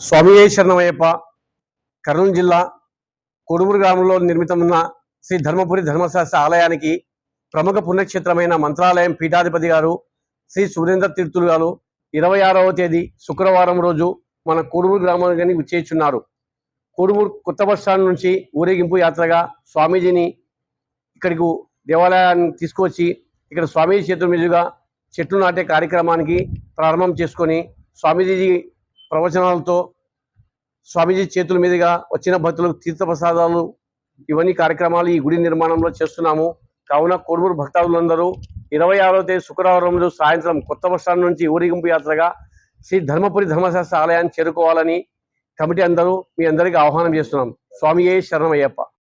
స్వామియే శరణమయ్యప్ప. కర్నూలు జిల్లా కొడుమూరు గ్రామంలో నిర్మితమున్న శ్రీ ధర్మపురి ధర్మశాస్త్ర ఆలయానికి ప్రముఖ పుణ్యక్షేత్రమైన మంత్రాలయం పీఠాధిపతి గారు శ్రీ సురేంద్ర తీర్థులు గారు 26వ తేదీ శుక్రవారం రోజు మన కొడుమూరు గ్రామానికి విచ్చేస్తున్నారు. కొడుమూరు కొత్త బస్టాండ్ నుంచి ఊరేగింపు యాత్రగా స్వామీజీని ఇక్కడికి దేవాలయాన్ని తీసుకువచ్చి ఇక్కడ స్వామీజీ చేతుల మీదుగా చెట్లు నాటే కార్యక్రమానికి ప్రారంభం చేసుకొని స్వామీజీ ప్రవచనాలతో స్వామీజీ చేతుల మీదుగా వచ్చిన భక్తులకు తీర్థప్రసాదాలు ఇవన్నీ కార్యక్రమాలు ఈ గుడి నిర్మాణంలో చేస్తున్నాము. కావున కొడుమూరు భక్తాదులందరూ 26వ తేదీ శుక్రవారం రోజు సాయంత్రం కొత్త బస్టాండ్ నుంచి ఊరేగింపు యాత్రగా శ్రీ ధర్మపురి ధర్మశాస్త్ర ఆలయాన్ని చేరుకోవాలని కమిటీ అందరూ మీ అందరికీ ఆహ్వానం చేస్తున్నాం. స్వామియే శరణమయ్యప్ప.